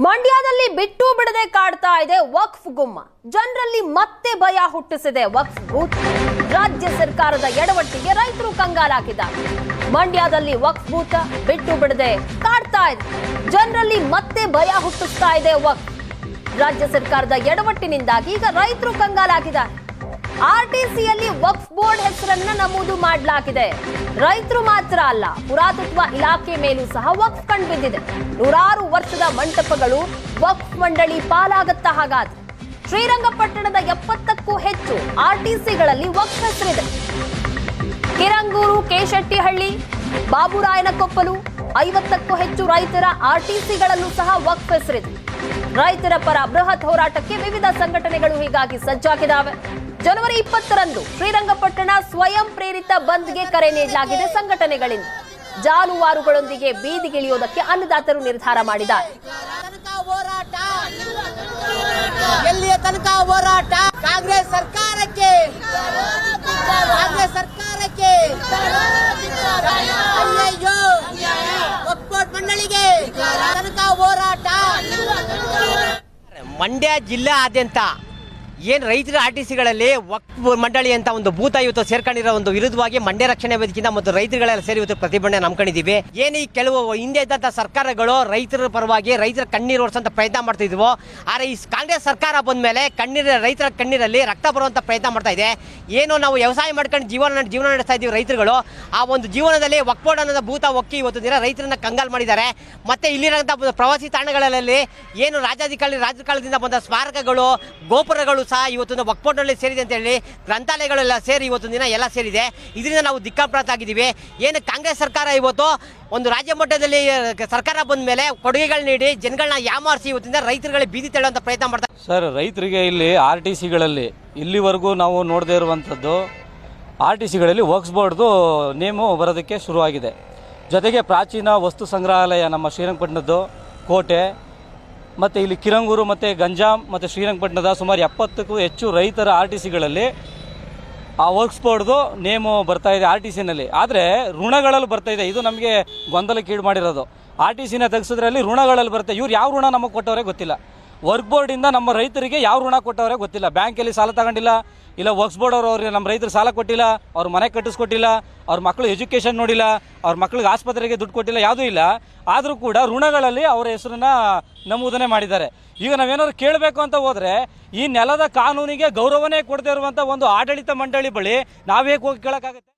ಮಂಡ್ಯದಲ್ಲಿ ಬಿಟ್ಟು ಬಿಡದೆ ಕಾಡ್ತಾ ಇದೆ ವಕ್ಫ್ ಗುಮ್ಮ. ಜನರಲ್ಲಿ ಮತ್ತೆ ಭಯ ಹುಟ್ಟಿಸಿದೆ ವಕ್ಫ್ ಬೂತ್. ರಾಜ್ಯ ಸರ್ಕಾರದ ಎಡವಟ್ಟಿಗೆ ರೈತರು ಕಂಗಾಲಾಗಿದ್ದಾರೆ. ಮಂಡ್ಯದಲ್ಲಿ ವಕ್ಫ್ ಬೂತ್ ಬಿಟ್ಟು ಬಿಡದೆ ಕಾಡ್ತಾ ಇದೆ. ಜನರಲ್ಲಿ ಮತ್ತೆ ಭಯ ಹುಟ್ಟಿಸ್ತಾ ಇದೆ ವಕ್ಫ್. ರಾಜ್ಯ ಸರ್ಕಾರದ ಎಡವಟ್ಟಿನಿಂದಾಗಿ ಈಗ ರೈತರು ಕಂಗಾಲಾಗಿದ್ದಾರೆ. ಆರ್ಟಿಸಿಯಲ್ಲಿ ವಕ್ಫ್ ಬೋರ್ಡ್ ಹೆಸರನ್ನ ನಮೂದು ಮಾಡಲಾಗಿದೆ. ರೈತರು ಮಾತ್ರ ಅಲ್ಲ, ಪುರಾತತ್ವ ಇಲಾಖೆ ಮೇಲೂ ಸಹ ವಕ್ಫ್ ಕಂಡುಬಿದ್ದಿದೆ. ನೂರಾರು ವರ್ಷದ ಮಂಟಪಗಳು ವಕ್ಫ್ ಮಂಡಳಿ ಪಾಲಾಗತ್ತಾ ಹಾಗಾದ್ರೆ? ಶ್ರೀರಂಗಪಟ್ಟಣದ 70ಕ್ಕೂ ಹೆಚ್ಚು ಆರ್ಟಿಸಿಗಳಲ್ಲಿ ವಕ್ಫ್ ಹೆಸರಿದೆ. ಕಿರಂಗೂರು, ಕೇಶೆಟ್ಟಿಹಳ್ಳಿ, ಬಾಬುರಾಯನಕೊಪ್ಪಲು 50ಕ್ಕೂ ಹೆಚ್ಚು ರೈತರ ಆರ್ಟಿಸಿಗಳಲ್ಲೂ ಸಹ ವಕ್ಫ್ ಹೆಸರಿದೆ. ರೈತರ ಪರ ಬೃಹತ್ ಹೋರಾಟಕ್ಕೆ ವಿವಿಧ ಸಂಘಟನೆಗಳು ಹೀಗಾಗಿ ಸಜ್ಜಾಗಿದ್ದಾವೆ. ಜನವರಿ 20ರಂದು ಶ್ರೀರಂಗಪಟ್ಟಣ ಸ್ವಯಂ ಪ್ರೇರಿತ ಬಂದ್ಗೆ ಕರೆ ನೀಡಲಾಗಿದೆ. ಸಂಘಟನೆಗಳಿಂದ ಜಾನುವಾರುಗಳೊಂದಿಗೆ ಬೀದಿಗಿಳಿಯೋದಕ್ಕೆ ಅನ್ನದಾತರು ನಿರ್ಧಾರ ಮಾಡಿದ್ದಾರೆ. ಎಲ್ಲಿಯ ತನಕ ಹೋರಾಟ? ಕಾಂಗ್ರೆಸ್ ಸರ್ಕಾರಕ್ಕೆ, ಕಾಂಗ್ರೆಸ್ ಸರ್ಕಾರಕ್ಕೆ, ಅಯ್ಯಯ್ಯೋ ವಕ್ಫ್ ಬೋರ್ಡ್ ಮಂಡಳಿಗೆ ತನಕ ಹೋರಾಟ. ಮಂಡ್ಯ ಜಿಲ್ಲೆಯಾದ್ಯಂತ ಏನು ರೈತರ ಆರ್ಟಿಸಿಗಳಲ್ಲಿ ವಕ್ಫ್ ಮಂಡಳಿ ಅಂತ ಒಂದು ಭೂತ ಇವತ್ತು ಸೇರ್ಕೊಂಡಿರೋ ಒಂದು ವಿರುದ್ಧವಾಗಿ ಮಂಡ್ಯ ರಕ್ಷಣೆ ವೇದಿಕೆಯಿಂದ ಮತ್ತು ರೈತರುಗಳೆಲ್ಲ ಸೇರಿ ಇವತ್ತು ಪ್ರತಿಭಟನೆ ನಂಬ್ಕೊಂಡಿದ್ದೀವಿ. ಏನು ಈ ಕೆಲವು ಹಿಂದೆ ಇದ್ದಂಥ ಸರ್ಕಾರಗಳು ರೈತರ ಪರವಾಗಿ ರೈತರ ಕಣ್ಣೀರು ಒರೆಸೋಂಥ ಪ್ರಯತ್ನ ಮಾಡ್ತಾ ಇದ್ವು. ಆದರೆ ಈ ಕಾಂಗ್ರೆಸ್ ಸರ್ಕಾರ ಬಂದ ಮೇಲೆ ರೈತರ ಕಣ್ಣೀರಲ್ಲಿ ರಕ್ತ ಬರುವಂಥ ಪ್ರಯತ್ನ ಮಾಡ್ತಾ ಇದೆ. ಏನು ನಾವು ವ್ಯವಸಾಯ ಮಾಡ್ಕೊಂಡು ಜೀವನ ನಡೆಸ್ತಾ ಇದ್ದೀವಿ ರೈತರುಗಳು, ಆ ಒಂದು ಜೀವನದಲ್ಲಿ ವಕ್ಫ್ ಬೋರ್ಡ್ ಅನ್ನೋದು ಭೂತ ಒಕ್ಕಿ ಇವತ್ತು ದಿನ ರೈತರನ್ನ ಕಂಗಾಲ್ ಮಾಡಿದ್ದಾರೆ. ಮತ್ತು ಇಲ್ಲಿರೋಂಥ ಪ್ರವಾಸಿ ತಾಣಗಳಲ್ಲಿ ಏನು ರಾಜಕಾಲದಿಂದ ಬಂದ ಸ್ಮಾರಕಗಳು, ಗೋಪುರಗಳು ಸಹ ಇವತ್ತು ವಕ್ಫ್ ಬೋರ್ಡ್ನಲ್ಲಿ ಸೇರಿದೆ ಅಂತ ಹೇಳಿ ಗ್ರಂಥಾಲಯಗಳೆಲ್ಲ ಸೇರಿ ಇವತ್ತು ದಿನ ಎಲ್ಲ ಸೇರಿದೆ. ಇದರಿಂದ ನಾವು ದಿಕ್ಕಾಪ್ರಾಂತ ಆಗಿದ್ದೀವಿ. ಏನು ಕಾಂಗ್ರೆಸ್ ಸರ್ಕಾರ ಇವತ್ತು ಒಂದು ರಾಜ್ಯ ಮಟ್ಟದಲ್ಲಿ ಸರ್ಕಾರ ಬಂದ ಮೇಲೆ ಕೊಡುಗೆಗಳು ನೀಡಿ ಜನಗಳನ್ನ ಯಾಮಾರಿಸಿ ಇವತ್ತಿಂದ ರೈತರುಗಳಿಗೆ ಬೀದಿ ತಳ್ಳುವಂಥ ಪ್ರಯತ್ನ ಮಾಡ್ತಾರೆ. ಸರ್, ರೈತರಿಗೆ ಇಲ್ಲಿ ಆರ್ಟಿಸಿಗಳಲ್ಲಿ ಇಲ್ಲಿವರೆಗೂ ನಾವು ನೋಡದೇ ಇರುವಂಥದ್ದು ಆರ್ಟಿಸಿಗಳಲ್ಲಿ ವಕ್ಫ್ ಬೋರ್ಡ್ದು ನೇಮು ಬರೋದಕ್ಕೆ ಶುರುವಾಗಿದೆ. ಜೊತೆಗೆ ಪ್ರಾಚೀನ ವಸ್ತು ಸಂಗ್ರಹಾಲಯ ನಮ್ಮ ಶ್ರೀರಂಗಪಟ್ಟಣದ್ದು ಕೋಟೆ ಮತ್ತು ಇಲ್ಲಿ ಕಿರಂಗೂರು ಮತ್ತು ಗಂಜಾಂ ಮತ್ತು ಶ್ರೀರಂಗಪಟ್ಟಣದ ಸುಮಾರು 70ಕ್ಕೂ ಹೆಚ್ಚು ರೈತರ ಆರ್ಟಿಸಿಗಳಲ್ಲಿ ಆ ವಕ್ಫ್ ಬೋರ್ಡ್ದು ನೇಮು ಬರ್ತಾಯಿದೆ ಆರ್ಟಿಸಿನಲ್ಲಿ. ಆದರೆ ಋಣಗಳಲ್ಲಿ ಬರ್ತಾಯಿದೆ. ಇದು ನಮಗೆ ಗೊಂದಲಕ್ಕೀಡು ಮಾಡಿರೋದು. ಆರ್ಟಿಸಿನ ತೆಗೆಸಿದ್ರಲ್ಲಿ ಋಣಗಳಲ್ಲಿ ಬರುತ್ತೆ. ಇವ್ರು ಯಾವ ಋಣ ನಮಗೆ ಕೊಟ್ಟವರೇ ಗೊತ್ತಿಲ್ಲ. ವರ್ಕ್ ಬೋರ್ಡಿಂದ ನಮ್ಮ ರೈತರಿಗೆ ಯಾವ ಋಣ ಕೊಟ್ಟವರೇ ಗೊತ್ತಿಲ್ಲ. ಬ್ಯಾಂಕಲ್ಲಿ ಸಾಲ ತಗೊಂಡಿಲ್ಲ, ಇಲ್ಲ ವಕ್ಫ್ ಬೋರ್ಡ್ ಅವ್ರಿಗೆ ನಮ್ಮ ರೈತರು ಸಾಲ ಕೊಟ್ಟಿಲ್ಲ, ಅವ್ರ ಮನೆ ಕಟ್ಟಿಸ್ಕೊಟ್ಟಿಲ್ಲ, ಅವ್ರ ಮಕ್ಕಳು ಎಜುಕೇಷನ್ ನೋಡಿಲ್ಲ, ಅವ್ರ ಮಕ್ಕಳಿಗೆ ಆಸ್ಪತ್ರೆಗೆ ದುಡ್ಡು ಕೊಟ್ಟಿಲ್ಲ, ಯಾವುದೂ ಇಲ್ಲ. ಆದರೂ ಕೂಡ ಋಣಗಳಲ್ಲಿ ಅವರ ಹೆಸರನ್ನ ನಮೂದನೆ ಮಾಡಿದ್ದಾರೆ. ಈಗ ನಾವೇನಾದ್ರು ಕೇಳಬೇಕು ಅಂತ ಹೋದರೆ ಈ ನೆಲದ ಕಾನೂನಿಗೆ ಗೌರವನೇ ಕೊಡದೇ ಇರುವಂಥ ಒಂದು ಆಡಳಿತ ಮಂಡಳಿ ಬಳಿ ನಾವೇಕೆ ಹೋಗಿ ಕೇಳೋಕ್ಕಾಗುತ್ತೆ?